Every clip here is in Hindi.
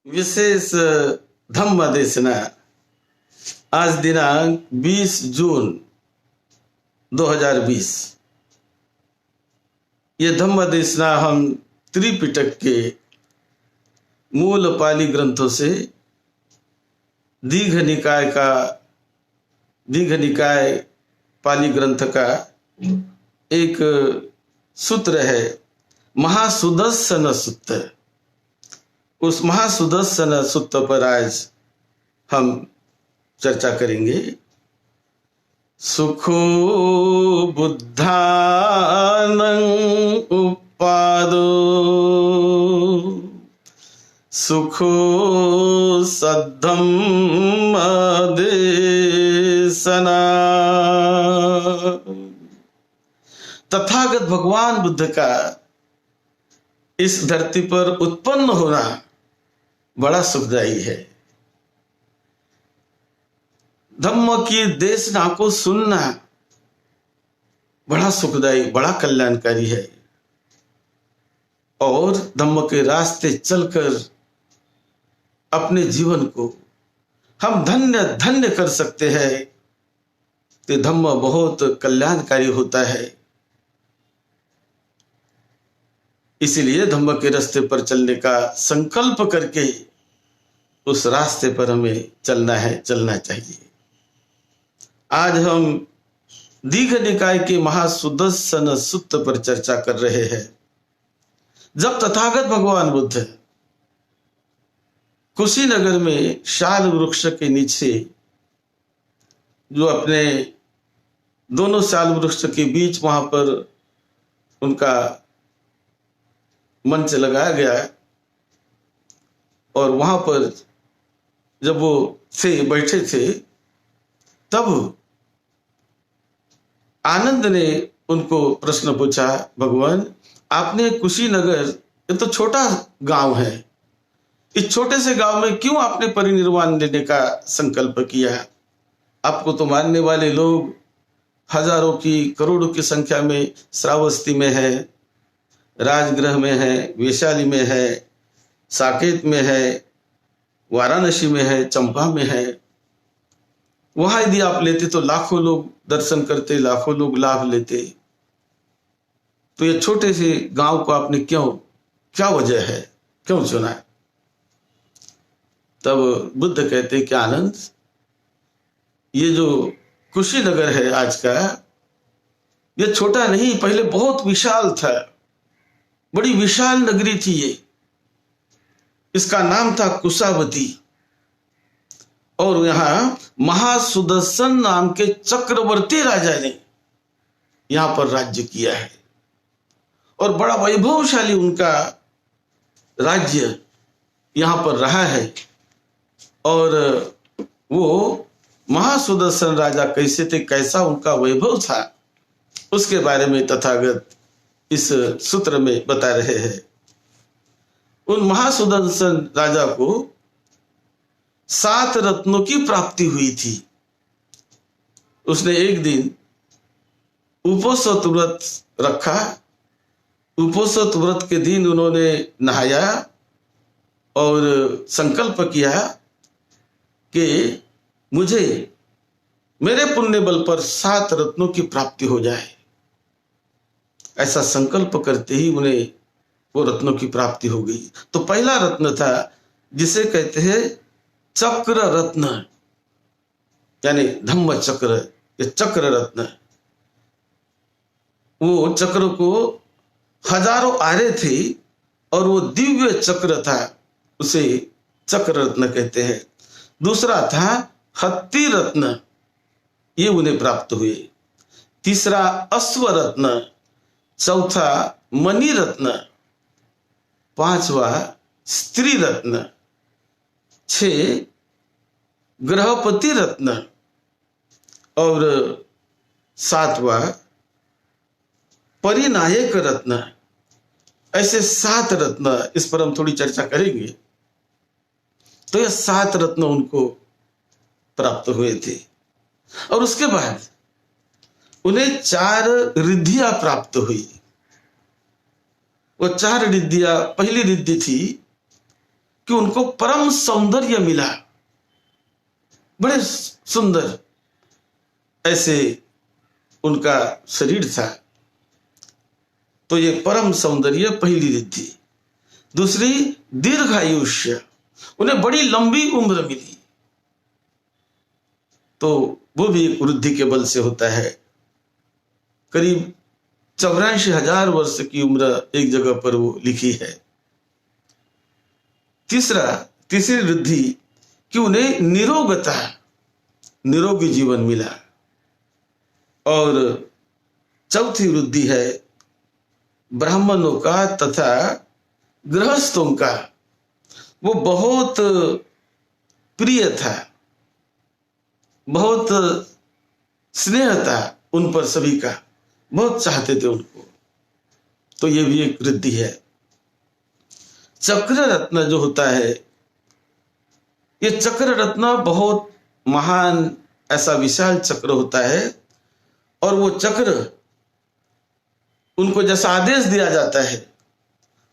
विशेष धम्म देशना आज दिनांक 20 जून 2020। ये धम्म देशना हम त्रिपिटक के मूल पाली ग्रंथों से दीघ निकाय पाली ग्रंथ का एक सूत्र है, महासुदर्शन सूत्र। उस महासुदर्शन सूत्र पर आज हम चर्चा करेंगे। सुखो बुद्धानं उपादो सुखो सद्धम्म देशना। तथागत भगवान बुद्ध का इस धरती पर उत्पन्न होना बड़ा सुखदायी है। धम्म की देशना को सुनना बड़ा सुखदायी, बड़ा कल्याणकारी है। और धम्म के रास्ते चलकर अपने जीवन को हम धन्य धन्य कर सकते हैं, तो धम्म बहुत कल्याणकारी होता है। इसीलिए धम्म के रास्ते पर चलने का संकल्प करके उस रास्ते पर हमें चलना है, चलना चाहिए। आज हम दीघ निकाय के महासुदर्शन सूत्र पर चर्चा कर रहे हैं। जब तथागत भगवान बुद्ध कुशीनगर में शाल वृक्ष के नीचे, जो अपने दोनों शाल वृक्ष के बीच वहां पर उनका मंच लगाया गया, और वहां पर जब वो बैठे थे, तब आनंद ने उनको प्रश्न पूछा, भगवान आपने कुशीनगर, ये तो छोटा गांव है, इस छोटे से गांव में क्यों आपने परिनिर्वाण लेने का संकल्प किया? आपको तो मानने वाले लोग हजारों की, करोड़ों की संख्या में श्रावस्ती में है, राजगृह में है, वैशाली में है, साकेत में है, वाराणसी में है, चंपा में है। वहां यदि आप लेते तो लाखों लोग दर्शन करते, लाखों लोग लाभ लेते। तो ये छोटे से गांव को आपने क्यों, क्या वजह है, क्यों चुना? तब बुद्ध कहते कि आनंद, ये जो कुशीनगर है आज का, ये छोटा नहीं, पहले बहुत विशाल था, बड़ी विशाल नगरी थी ये। इसका नाम था कुशावती, और यहां महासुदर्शन नाम के चक्रवर्ती राजा ने यहां पर राज्य किया है, और बड़ा वैभवशाली उनका राज्य यहां पर रहा है। और वो महासुदर्शन राजा कैसे थे, कैसा उनका वैभव था, उसके बारे में तथागत इस सूत्र में बता रहे हैं। उन महासुदर्शन राजा को 7 रत्नों की प्राप्ति हुई थी। उसने एक दिन उपोषित व्रत रखा। उपोषित व्रत के दिन उन्होंने नहाया और संकल्प किया कि मुझे मेरे पुण्य बल पर 7 रत्नों की प्राप्ति हो जाए। ऐसा संकल्प करते ही उन्हें वो रत्नों की प्राप्ति हो गई। तो पहला रत्न था जिसे कहते हैं चक्र रत्न, यानी धम्म चक्र, ये चक्र रत्न। वो चक्र को हजारों आरे थी, और वो दिव्य चक्र था, उसे चक्र रत्न कहते हैं। दूसरा था हत्ती रत्न, ये उन्हें प्राप्त हुए। तीसरा अश्व रत्न, चौथा मणि रत्न, पांचवा स्त्री रत्न, 6 ग्रहपति रत्न, और 7वां परिनायक रत्न। ऐसे 7 रत्न, इस पर हम थोड़ी चर्चा करेंगे। तो ये 7 रत्न उनको प्राप्त हुए थे, और उसके बाद उन्हें 4 रिद्धियां प्राप्त हुई। वो 4 रिद्धियां, पहली रिद्धि थी कि उनको परम सौंदर्य मिला, बड़े सुंदर ऐसे उनका शरीर था। तो ये परम सौंदर्य पहली रिद्धि। दूसरी दीर्घायुष्य, उन्हें बड़ी लंबी उम्र मिली। तो वो भी एक वृद्धि के बल से होता है। करीब 84,000 वर्ष की उम्र एक जगह पर वो लिखी है। तीसरी वृद्धि कि उन्हें निरोगता, निरोगी जीवन मिला। और चौथी वृद्धि है ब्राह्मणों का तथा गृहस्थों का, वो बहुत प्रिय था, बहुत स्नेह था उन पर, सभी का बहुत चाहते थे उनको। तो ये भी एक वृद्धि है। चक्र रत्न जो होता है, ये चक्र रत्न बहुत महान ऐसा विशाल चक्र होता है। और वो चक्र, उनको जैसा आदेश दिया जाता है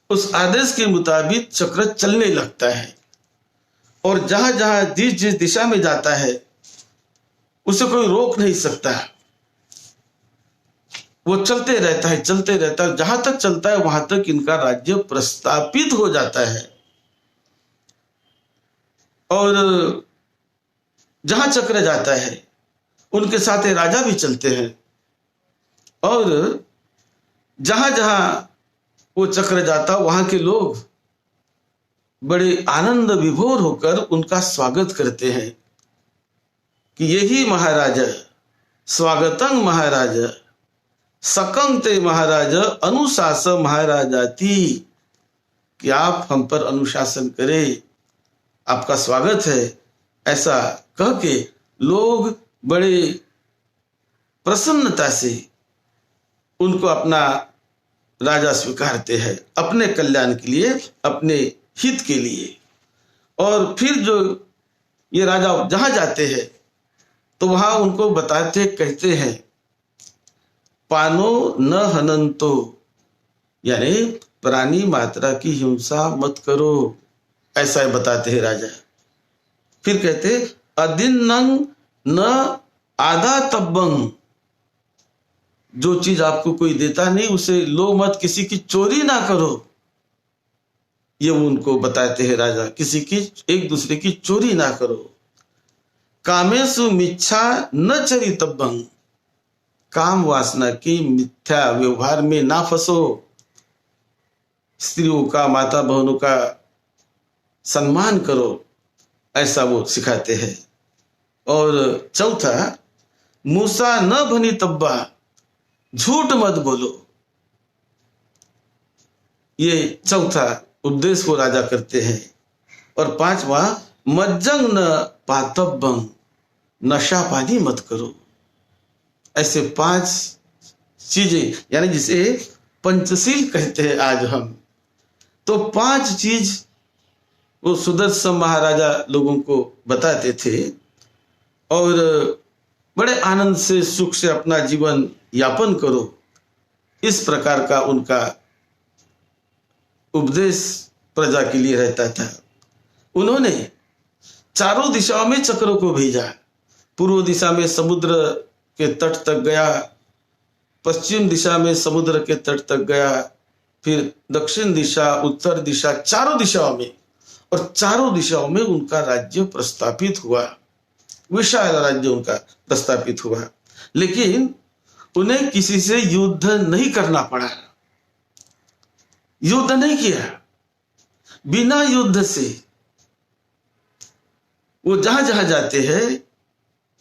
उस आदेश के मुताबिक चक्र चलने लगता है। और जहां जहां जिस जिस दिशा में जाता है उसे कोई रोक नहीं सकता। वो चलते रहता है, चलते रहता है। जहां तक चलता है वहां तक इनका राज्य प्रस्थापित हो जाता है। और जहां चक्र जाता है उनके साथ राजा भी चलते हैं। और जहां जहां वो चक्र जाता वहां के लोग बड़े आनंद विभोर होकर उनका स्वागत करते हैं कि यही महाराज, स्वागतं महाराज, सकं ते महाराज अनुशास महाराजाति, कि आप हम पर अनुशासन करें, आपका स्वागत है। ऐसा कह के लोग बड़े प्रसन्नता से उनको अपना राजा स्वीकारते हैं, अपने कल्याण के लिए, अपने हित के लिए। और फिर जो ये राजा जहां जाते हैं तो वहां उनको बताते, कहते हैं पानो न हनंतो, यानी प्राणी मात्रा की हिंसा मत करो, ऐसा बताते हैं राजा। फिर कहते अदिन्नं न आदा तब्बं, जो चीज आपको कोई देता नहीं उसे लो मत, किसी की चोरी ना करो। ये वो उनको बताते हैं राजा, किसी की, एक दूसरे की चोरी ना करो। कामेषु मिच्छा न चरितव्यं, काम वासना की मिथ्या व्यवहार में ना फंसो। स्त्रियों का, माता बहनों का सम्मान करो, ऐसा वो सिखाते हैं। और चौथा मूसा न भनी तब्बा, झूठ मत बोलो। ये चौथा उपदेश को राजा करते हैं। और पांचवा मज्जंग न पातब्बं, नशा पानी मत करो। ऐसे 5 चीजें, यानी जिसे पंचशील कहते हैं आज हम। तो 5 चीज वो सुदर्शन महाराजा लोगों को बताते थे और बड़े आनंद से, सुख से अपना जीवन यापन करो, इस प्रकार का उनका उपदेश प्रजा के लिए रहता था। उन्होंने चारों दिशाओं में चक्रों को भेजा। पूर्व दिशा में समुद्र के तट तक गया, पश्चिम दिशा में समुद्र के तट तक गया, फिर दक्षिण दिशा, उत्तर दिशा, चारों दिशाओं में। और चारों दिशाओं में उनका राज्य प्रस्थापित हुआ, विशाल राज्य उनका प्रस्थापित हुआ। लेकिन उन्हें किसी से युद्ध नहीं करना पड़ा, युद्ध नहीं किया। बिना युद्ध से वो जहां जहां जाते हैं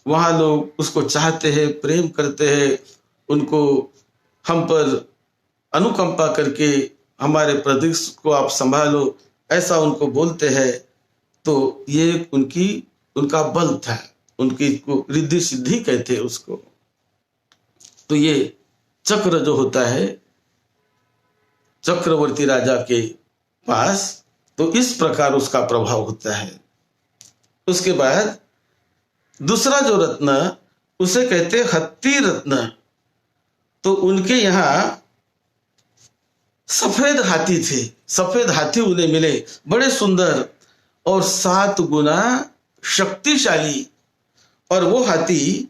वहां लोग उसको चाहते हैं, प्रेम करते हैं, उनको हम पर अनुकंपा करके हमारे प्रदेश को आप संभालो, ऐसा उनको बोलते हैं। तो ये उनका बल था, उनकी रिद्धि सिद्धि कहते हैं उसको। तो ये चक्र जो होता है चक्रवर्ती राजा के पास, तो इस प्रकार उसका प्रभाव होता है। उसके बाद दूसरा जो रत्न, उसे कहते हत्ती रत्न। तो उनके यहां सफेद हाथी थे, सफेद हाथी उन्हें मिले, बड़े सुंदर, और 7 गुना शक्तिशाली। और वो हाथी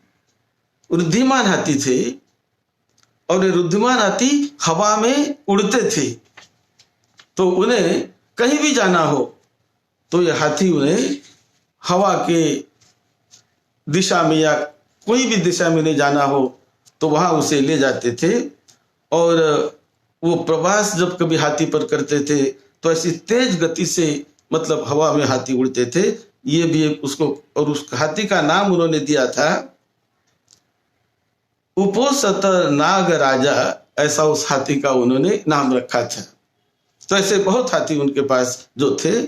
रुद्धिमान हाथी थे, और ये रुद्धिमान हाथी हवा में उड़ते थे। तो उन्हें कहीं भी जाना हो तो ये हाथी उन्हें हवा के दिशा में या कोई भी दिशा में नहीं जाना हो तो वहां उसे ले जाते थे। और वो प्रवास जब कभी हाथी पर करते थे तो ऐसी तेज गति से, मतलब हवा में हाथी उड़ते थे। ये भी उसको, और उस हाथी का नाम उन्होंने दिया था उपोसत नाग राजा, ऐसा उस हाथी का उन्होंने नाम रखा था। तो ऐसे बहुत हाथी उनके पास जो थे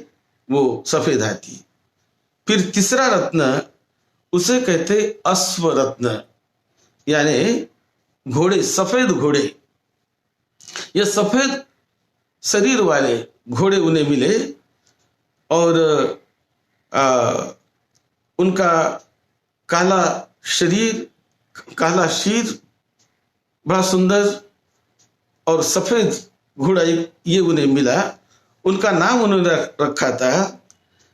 वो सफेद हाथी। फिर तीसरा रत्न उसे कहते अश्व रत्न, यानी घोड़े, सफेद घोड़े। ये सफेद शरीर वाले घोड़े उन्हें मिले, और उनका काला शरीर, काला शीर, बड़ा सुंदर और सफेद घोड़ा ये उन्हें मिला। उनका नाम उन्होंने रखा था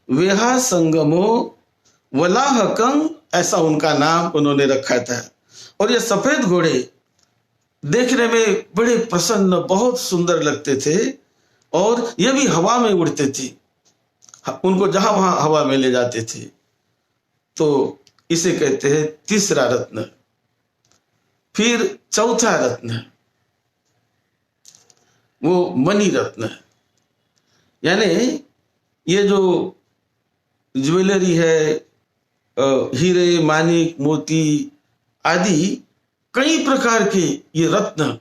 वेहा संगमो वलाहकं, ऐसा उनका नाम उन्होंने रखा था। और ये सफेद घोड़े देखने में बड़े प्रसन्न, बहुत सुंदर लगते थे, और ये भी हवा में उड़ते थे, उनको जहां वहां हवा में ले जाते थे। तो इसे कहते हैं तीसरा रत्न। फिर चौथा रत्न वो मणि रत्न, यानी ये जो ज्वेलरी है, हीरे मानिक मोती आदि कई प्रकार के ये रत्न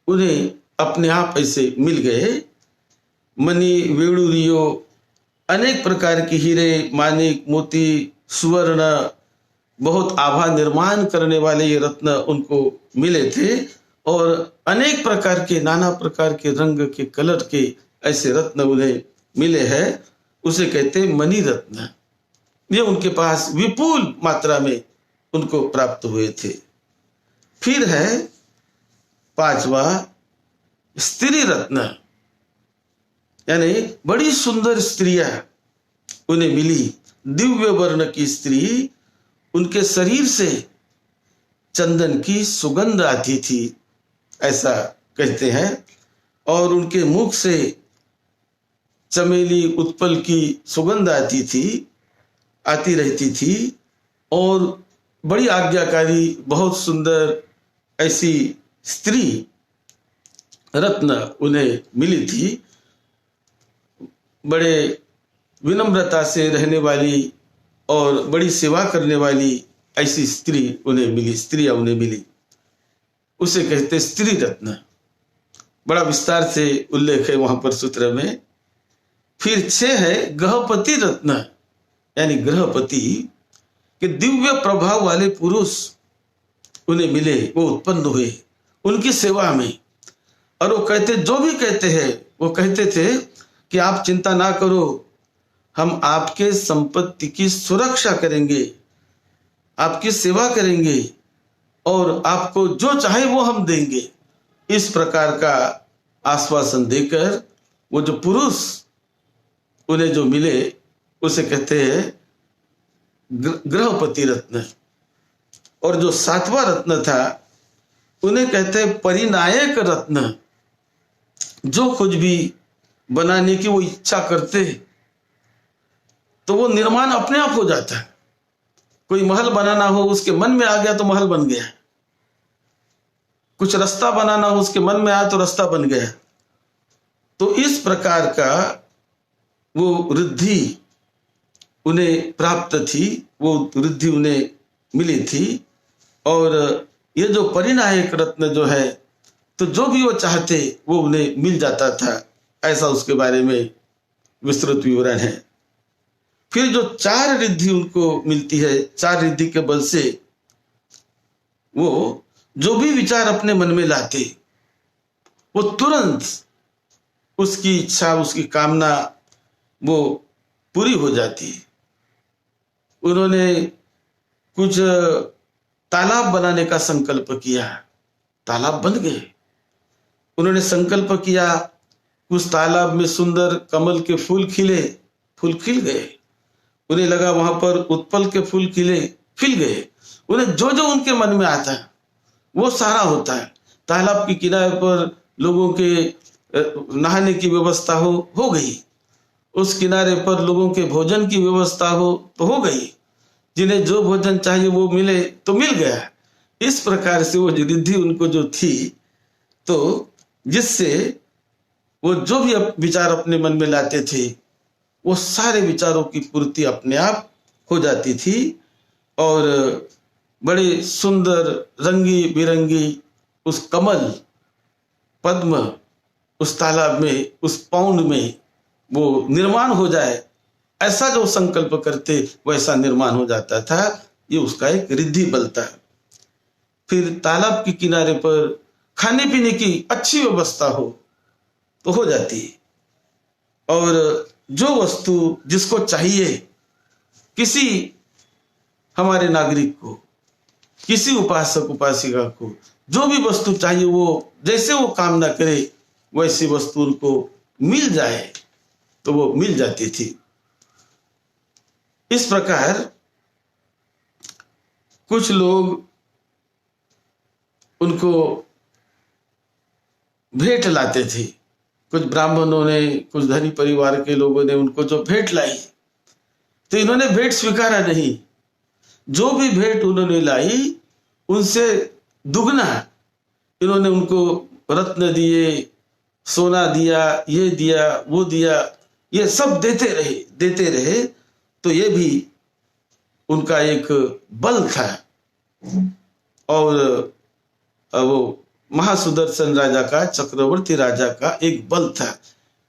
उन्हें अपने आप ऐसे मिल गए। मणि वेणुरियो, अनेक प्रकार के हीरे मानिक मोती सुवर्ण, बहुत आभा निर्माण करने वाले ये रत्न उनको मिले थे। और अनेक प्रकार के, नाना प्रकार के रंग के, कलर के ऐसे रत्न उन्हें मिले हैं। उसे कहते मणि रत्न। ये उनके पास विपुल मात्रा में उनको प्राप्त हुए थे। फिर है पांचवा स्त्री रत्न, यानी बड़ी सुंदर स्त्रियां उन्हें मिली, दिव्य वर्ण की स्त्री। उनके शरीर से चंदन की सुगंध आती थी, ऐसा कहते हैं। और उनके मुख से चमेली उत्पल की सुगंध आती रहती थी। और बड़ी आज्ञाकारी, बहुत सुंदर ऐसी स्त्री रत्न उन्हें मिली थी। बड़े विनम्रता से रहने वाली और बड़ी सेवा करने वाली ऐसी स्त्री उन्हें मिली, स्त्रियां उन्हें मिली। उसे कहते स्त्री रत्न। बड़ा विस्तार से उल्लेख है वहां पर सूत्र में। फिर 6 है गृहपति रत्न, यानी गृहपति के दिव्य प्रभाव वाले पुरुष उन्हें मिले, वो उत्पन्न हुए उनकी सेवा में। और वो कहते, जो भी कहते हैं, वो कहते थे कि आप चिंता ना करो, हम आपके संपत्ति की सुरक्षा करेंगे, आपकी सेवा करेंगे, और आपको जो चाहे वो हम देंगे। इस प्रकार का आश्वासन देकर वो जो पुरुष उन्हें जो मिले उसे कहते हैं गृहपति रत्न। और जो 7वां रत्न था उन्हें कहते हैं परिनायक रत्न। जो कुछ भी बनाने की वो इच्छा करते तो वो निर्माण अपने आप हो जाता है। कोई महल बनाना हो, उसके मन में आ गया तो महल बन गया। कुछ रास्ता बनाना हो, उसके मन में आया तो रास्ता बन गया। तो इस प्रकार का वो रिद्धि उन्हें प्राप्त थी, वो रिद्धि उन्हें मिली थी। और ये जो परिनायक रत्न जो है, तो जो भी वो चाहते वो उन्हें मिल जाता था, ऐसा उसके बारे में विस्तृत विवरण है। फिर जो 4 रिद्धि उनको मिलती है, 4 रिद्धि के बल से वो जो भी विचार अपने मन में लाते वो तुरंत उसकी इच्छा, उसकी कामना वो पूरी हो जाती। उन्होंने कुछ तालाब बनाने का संकल्प किया, तालाब बन गए। उन्होंने संकल्प किया उस तालाब में सुंदर कमल के फूल खिले, फूल खिल गए। उन्हें लगा वहां पर उत्पल के फूल खिल गए। उन्हें जो जो उनके मन में आता है वो सारा होता है। तालाब के किनारे पर लोगों के नहाने की व्यवस्था हो गई। उस किनारे पर लोगों के भोजन की व्यवस्था हो गई। जिन्हें जो भोजन चाहिए वो मिले तो मिल गया। इस प्रकार से वो रिद्धि उनको जो थी, तो जिससे वो जो भी विचार अपने मन में लाते थे वो सारे विचारों की पूर्ति अपने आप हो जाती थी। और बड़े सुंदर रंगी बिरंगी उस कमल पद्म उस तालाब में, उस पौंड में वो निर्माण हो जाए, ऐसा जो संकल्प करते वैसा निर्माण हो जाता था। ये उसका एक रिद्धि बल था। फिर तालाब के किनारे पर खाने पीने की अच्छी व्यवस्था हो जाती है। और जो वस्तु जिसको चाहिए, किसी हमारे नागरिक को, किसी उपासक उपासिका को जो भी वस्तु चाहिए, वो जैसे वो कामना करे वैसी वस्तु उनको मिल जाए तो वो मिल जाती थी। इस प्रकार कुछ लोग उनको भेंट लाते थे। कुछ ब्राह्मणों ने, कुछ धनी परिवार के लोगों ने उनको जो भेंट लाई, तो इन्होंने भेंट स्वीकारा नहीं। जो भी भेंट उन्होंने लाई उनसे दुगना इन्होंने उनको रत्न दिए, सोना दिया, ये दिया, वो दिया, ये सब देते रहे। तो ये भी उनका एक बल था। और वो महासुदर्शन राजा का, चक्रवर्ती राजा का एक बल था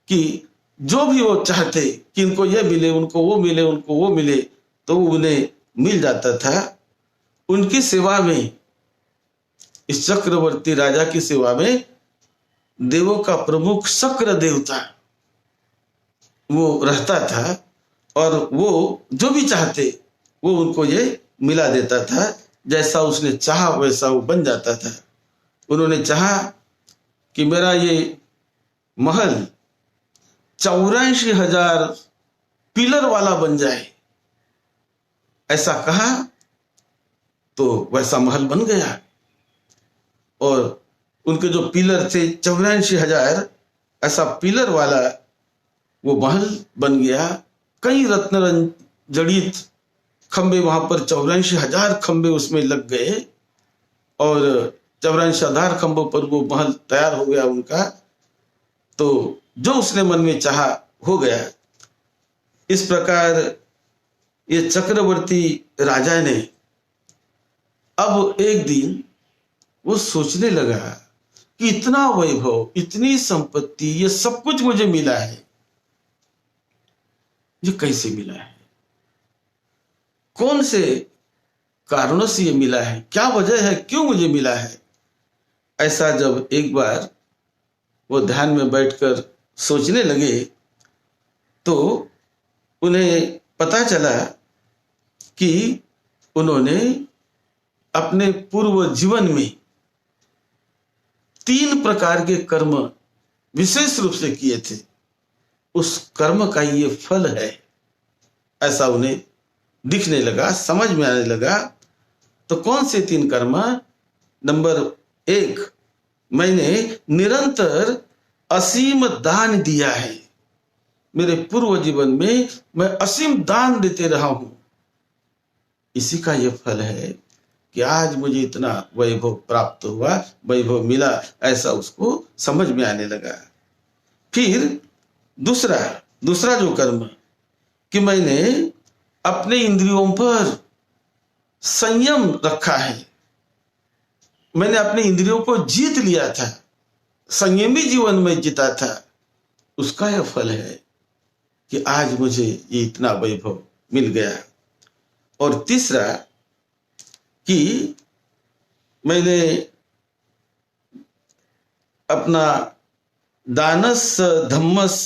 कि जो भी वो चाहते कि इनको ये मिले, उनको वो मिले, उनको वो मिले, तो उन्हें मिल जाता था। उनकी सेवा में, इस चक्रवर्ती राजा की सेवा में देवों का प्रमुख शक्र देवता वो रहता था। और वो जो भी चाहते वो उनको ये मिला देता था। जैसा उसने चाहा वैसा वो बन जाता था। उन्होंने चाहा कि मेरा ये महल 84,000 पिलर वाला बन जाए, ऐसा कहा तो वैसा महल बन गया। और उनके जो पिलर थे 84,000, ऐसा पिलर वाला वो महल बन गया। कई रत्न जड़ित खंबे वहां पर 84,000 खंबे उसमें लग गए। और 84,000 खंभों पर वो महल तैयार हो गया उनका। तो जो उसने मन में चाहा हो गया। इस प्रकार ये चक्रवर्ती राजा ने अब एक दिन वो सोचने लगा कि इतना वैभव, इतनी संपत्ति, ये सब कुछ मुझे मिला है, ये कैसे मिला है, कौन से कारणों से ये मिला है, क्या वजह है, क्यों मुझे मिला है। ऐसा जब एक बार वो ध्यान में बैठकर सोचने लगे तो उन्हें पता चला कि उन्होंने अपने पूर्व जीवन में 3 प्रकार के कर्म विशेष रूप से किए थे। उस कर्म का ये फल है, ऐसा उन्हें दिखने लगा, समझ में आने लगा। तो कौन से 3 कर्म? नंबर 1, मैंने निरंतर असीम दान दिया है। मेरे पूर्व जीवन में मैं असीम दान देते रहा हूं, इसी का यह फल है कि आज मुझे इतना वैभव प्राप्त हुआ, वैभव मिला, ऐसा उसको समझ में आने लगा। फिर दूसरा जो कर्म कि मैंने अपने इंद्रियों पर संयम रखा है, मैंने अपने इंद्रियों को जीत लिया था, संयमी जीवन में जीता था, उसका यह फल है कि आज मुझे ये इतना वैभव मिल गया। और तीसरा कि मैंने अपना दानस धम्मस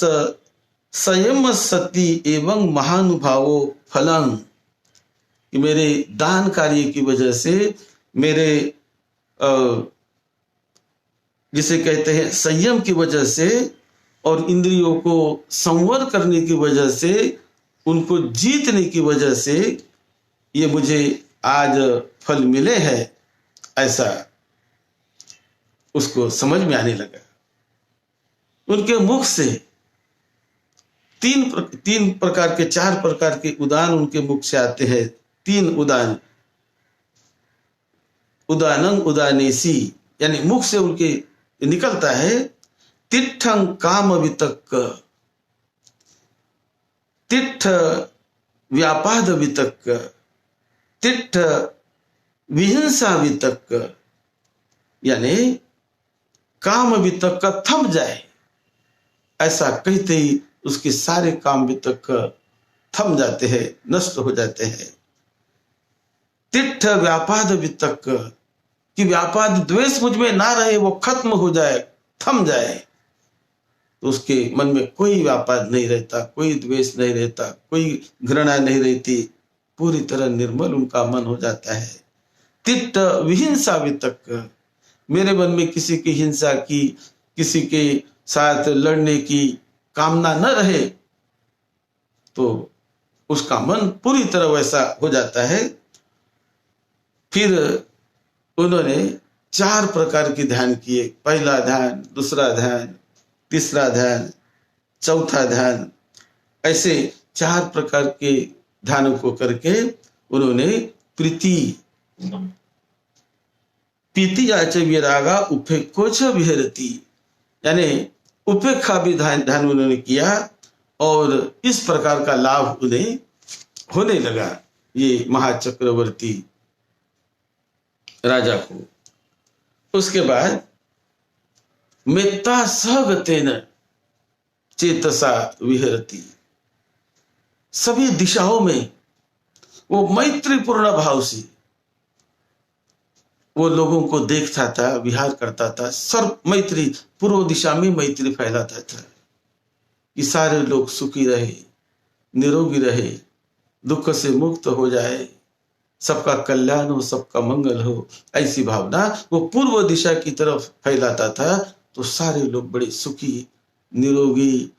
संयम सती एवं महानुभावो फलं, कि मेरे दान कार्य की वजह से, मेरे जिसे कहते हैं संयम की वजह से और इंद्रियों को संवर करने की वजह से उनको जीतने की वजह से ये मुझे आज फल मिले हैं, ऐसा उसको समझ में आने लगा। उनके मुख से तीन प्रकार के, 4 प्रकार के उदान उनके मुख से आते हैं। 3 उदान, उदानंग उदानेसी, यानी मुख से उनके निकलता है तिट्ठं काम वितक्क, तिट्ठ व्यापाद वितक्क, तिट्ठ विहिंसा वितक्क, यानी काम वितक्क थम जाए, ऐसा कहते ही उसके सारे काम वितक्क थम जाते हैं, नष्ट हो जाते हैं। तिट्ठ व्यापाद वितक्क, कि व्यापाद द्वेष मुझ में ना रहे, वो खत्म हो जाए, थम जाए, तो उसके मन में कोई व्यापाद नहीं रहता, कोई द्वेष नहीं रहता, कोई घृणा नहीं रहती, पूरी तरह निर्मल उनका मन हो जाता है। तिट्ठ विहिंसा वितक्क, मेरे मन में किसी की हिंसा की, किसी के साथ लड़ने की कामना न रहे, तो उसका मन पूरी तरह वैसा हो जाता है। फिर उन्होंने 4 प्रकार के ध्यान किए, पहला ध्यान, दूसरा ध्यान, तीसरा ध्यान, चौथा ध्यान, ऐसे 4 प्रकार के ध्यानों को करके उन्होंने पीति आच विरागा उपेक्षोच विहरती, यानी उपेक्षा भी ध्यान उन्होंने किया, और इस प्रकार का लाभ उन्हें होने लगा, ये महाचक्रवर्ती राजा को। उसके बाद मेत्ता सहगतेन चेतसा विहरती, सभी दिशाओं में वो मैत्रीपूर्ण भाव से वो लोगों को देखता था, विहार करता था। सर्व मैत्री, पूर्व दिशा में मैत्री फैलाता था कि सारे लोग सुखी रहे, निरोगी रहे, दुख से मुक्त हो जाए, सबका कल्याण हो, सबका मंगल हो, ऐसी भावना वो पूर्व दिशा की तरफ फैलाता था। तो सारे लोग बड़े सुखी, निरोगी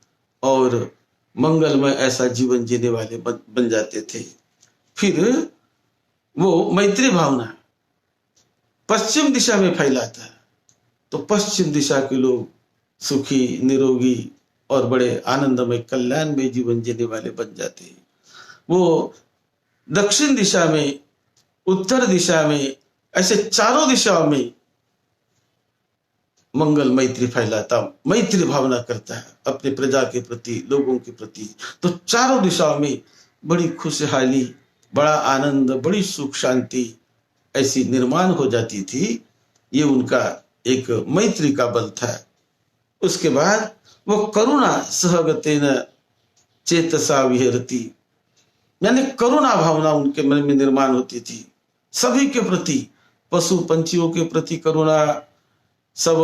और मंगलमय ऐसा जीवन जीने वाले बन जाते थे। फिर वो मैत्री भावना पश्चिम दिशा में फैलाता, तो पश्चिम दिशा के लोग सुखी, निरोगी और बड़े आनंदमय कल्याण में जीवन जीने वाले बन जाते। वो दक्षिण दिशा में, उत्तर दिशा में, ऐसे चारों दिशाओं में मंगल मैत्री फैलाता, मैत्री भावना करता है अपने प्रजा के प्रति, लोगों के प्रति। तो चारों दिशाओं में बड़ी खुशहाली, बड़ा आनंद, बड़ी सुख शांति ऐसी निर्माण हो जाती थी। ये उनका एक मैत्री का बल था। उसके बाद वो करुणा सहगतेन चेतसा विहरती, यानी करुणा भावना उनके मन में निर्माण होती थी, सभी के प्रति, पशु पंछियों के प्रति करुणा, सब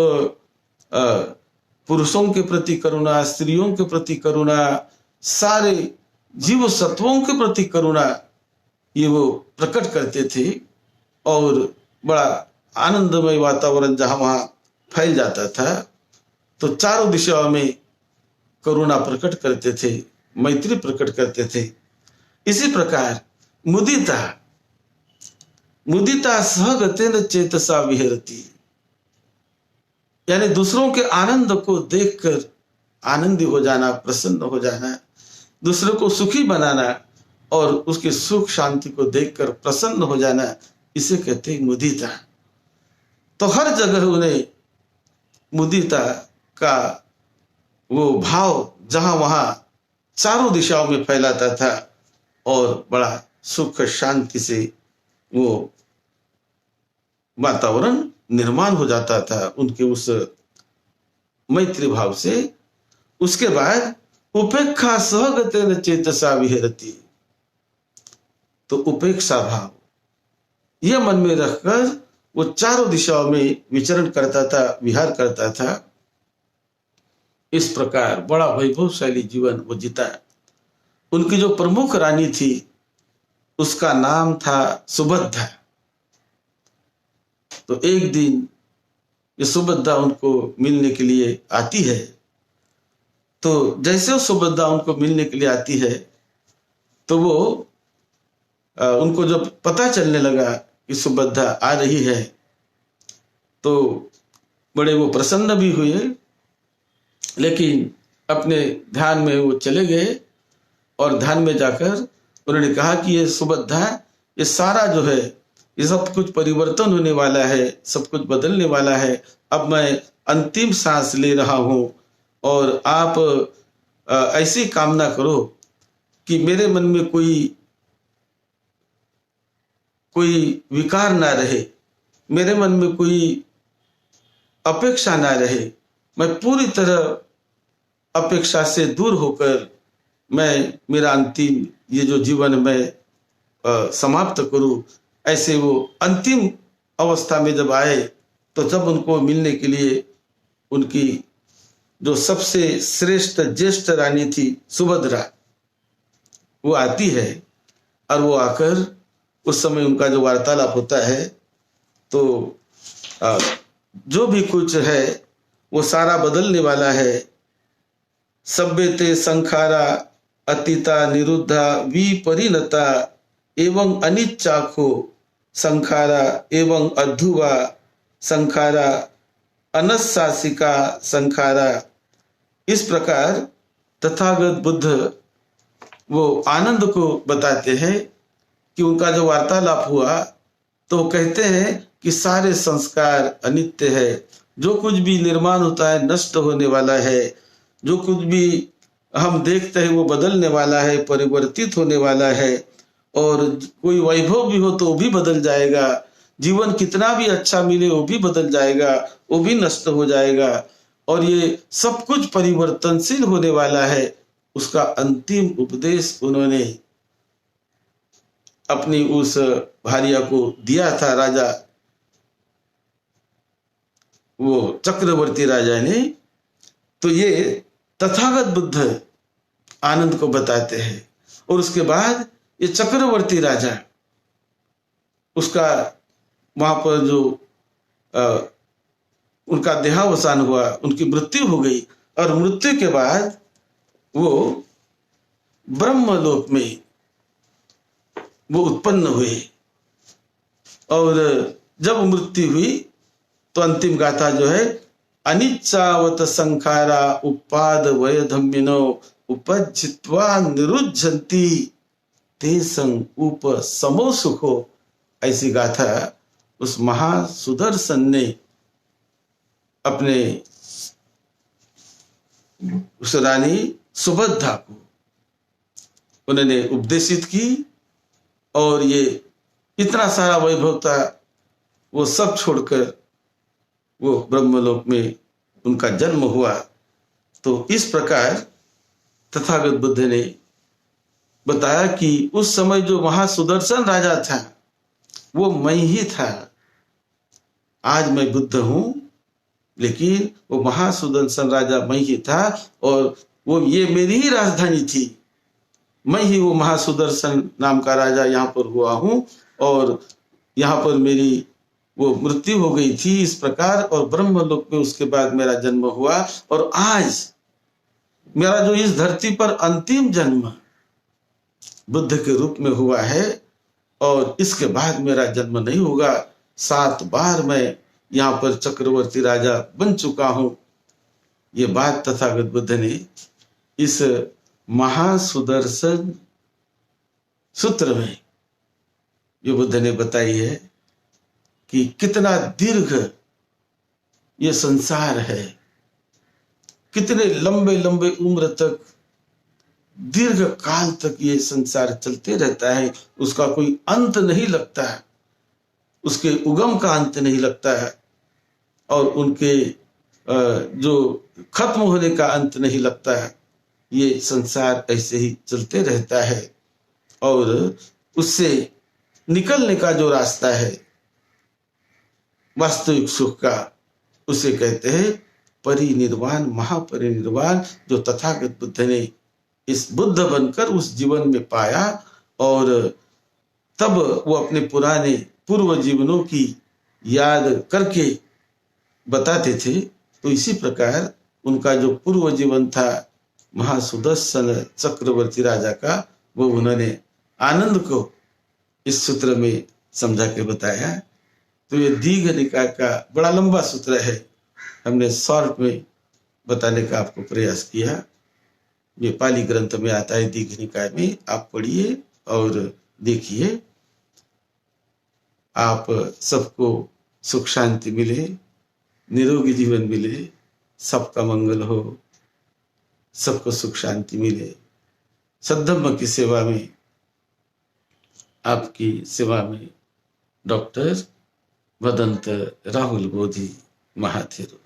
पुरुषों के प्रति करुणा, स्त्रियों के प्रति करुणा, सारे जीव सत्वों के प्रति करुणा, ये वो प्रकट करते थे। और बड़ा आनंदमय वातावरण जहां वहां फैल जाता था, तो चारों दिशाओं में करुणा प्रकट करते थे, मैत्री प्रकट करते थे। इसी प्रकार मुदिता सहगतेन चेतसा विहरती, यानी दूसरों के आनंद को देखकर आनंदी हो जाना, प्रसन्न हो जाना, दूसरों को सुखी बनाना और उसके सुख शांति को देखकर प्रसन्न हो जाना, इसे कहते हैं मुदिता। तो हर जगह उन्हें मुदिता का वो भाव जहां वहां चारों दिशाओं में फैलाता था और बड़ा सुख शांति से वो वातावरण निर्माण हो जाता था उनके उस मैत्री भाव से। उसके बाद उपेक्षा सहगतेन चेतसा विहरती, तो उपेक्षा भाव यह मन में रखकर वो चारों दिशाओं में विचरण करता था, विहार करता था। इस प्रकार बड़ा वैभवशाली जीवन वो जीता। उनकी जो प्रमुख रानी थी उसका नाम था सुभद्रा। तो एक दिन ये सुभद्रा उनको मिलने के लिए आती है। तो जैसे वो सुभद्रा उनको मिलने के लिए आती है तो वो उनको जब पता चलने लगा कि सुभद्रा आ रही है तो बड़े वो प्रसन्न भी हुए, लेकिन अपने ध्यान में वो चले गए और ध्यान में जाकर उन्होंने कहा कि ये सुभद्रा, ये सारा जो है ये सब कुछ परिवर्तन होने वाला है, सब कुछ बदलने वाला है। अब मैं अंतिम सांस ले रहा हूं और आप ऐसी कामना करो कि मेरे मन में कोई विकार ना रहे, मेरे मन में कोई अपेक्षा ना रहे। मैं पूरी तरह अपेक्षा से दूर होकर मैं मेरा अंतिम ये जो जीवन में समाप्त करूं। ऐसे वो अंतिम अवस्था में जब आए तो जब उनको मिलने के लिए उनकी जो सबसे श्रेष्ठ ज्येष्ठ रानी थी सुभद्रा, वो आती है और वो आकर उस समय उनका जो वार्तालाप होता है तो जो भी कुछ है वो सारा बदलने वाला है। सभ्यते संखारा अतीता निरुद्धा विपरिणता एवं अनिच्चाखो संखारा एवं अधुवा संखारा अनशासिका संखारा। इस प्रकार तथागत बुद्ध वो आनंद को बताते हैं कि उनका जो वार्तालाप हुआ तो कहते हैं कि सारे संस्कार अनित्य है, जो कुछ भी निर्माण होता है नष्ट होने वाला है, जो कुछ भी हम देखते हैं वो बदलने वाला है, परिवर्तित होने वाला है, और कोई वैभव भी हो तो वो भी बदल जाएगा, जीवन कितना भी अच्छा मिले वो भी बदल जाएगा, वो भी नष्ट हो जाएगा, और ये सब कुछ परिवर्तनशील होने वाला है। उसका अंतिम उपदेश उन्होंने अपनी उस भार्या को दिया था, राजा वो चक्रवर्ती राजा ने। तो ये तथागत बुद्ध आनंद को बताते हैं। और उसके बाद ये चक्रवर्ती राजा, उसका वहां पर जो उनका देहावसान हुआ, उनकी मृत्यु हो गई, और मृत्यु के बाद वो ब्रह्मलोक में वो उत्पन्न हुए। और जब मृत्यु हुई तो अंतिम गाथा जो है, अनिच्चावत संखारा उपाद वयधम्यनो उपजित्वा निरुज्जन्ति ते संग उप समो सुखो। ऐसी गाथा उस महासुदर्शन ने अपने उस रानी सुभद्रा को उन्होंने उपदेशित की, और ये इतना सारा वैभव था वो सब छोड़कर वो ब्रह्मलोक में उनका जन्म हुआ। तो इस प्रकार तथागत बुद्ध ने बताया कि उस समय जो महासुदर्शन राजा था वो मैं ही था। आज मैं बुद्ध हूं, लेकिन वो महासुदर्शन राजा मैं ही था, और वो ये मेरी ही राजधानी थी। मैं ही वो महासुदर्शन नाम का राजा यहाँ पर हुआ हूं, और यहाँ पर मेरी वो मृत्यु हो गई थी इस प्रकार, और ब्रह्मलोक में उसके बाद मेरा जन्म हुआ, और आज मेरा जो इस धरती पर अंतिम जन्म बुद्ध के रूप में हुआ है, और इसके बाद मेरा जन्म नहीं होगा। 7 बार मैं यहाँ पर चक्रवर्ती राजा बन चुका हूं। ये बात तथागत बुद्ध ने इस महासुदर्शन सूत्र में ये बुद्ध ने बताई है कि कितना दीर्घ ये संसार है, कितने लंबे लंबे उम्र तक, दीर्घ काल तक ये संसार चलते रहता है। उसका कोई अंत नहीं लगता है, उसके उगम का अंत नहीं लगता है, और उनके जो खत्म होने का अंत नहीं लगता है। ये संसार ऐसे ही चलते रहता है, और उससे निकलने का जो रास्ता है वास्तविक सुख का, उसे कहते हैं परिनिर्वाण, महापरिनिर्वाण, जो तथागत बुद्ध ने इस बुद्ध बनकर उस जीवन में पाया। और तब वो अपने पुराने पूर्व जीवनों की याद करके बताते थे। तो इसी प्रकार उनका जो पूर्व जीवन था महासुदर्शन चक्रवर्ती राजा का, वो उन्होंने आनंद को इस सूत्र में समझा के बताया। तो ये दीघ निकाय का बड़ा लंबा सूत्र है, हमने शॉर्ट में बताने का आपको प्रयास किया। ये पाली ग्रंथ में आता है दीघ निकाय में, आप पढ़िए और देखिए। आप सबको सुख शांति मिले, निरोगी जीवन मिले, सबका मंगल हो, सबको सुख शांति मिले। सद्धम्म की सेवा में, आपकी सेवा में डॉक्टर वदंत राहुल बोधी महाथिर।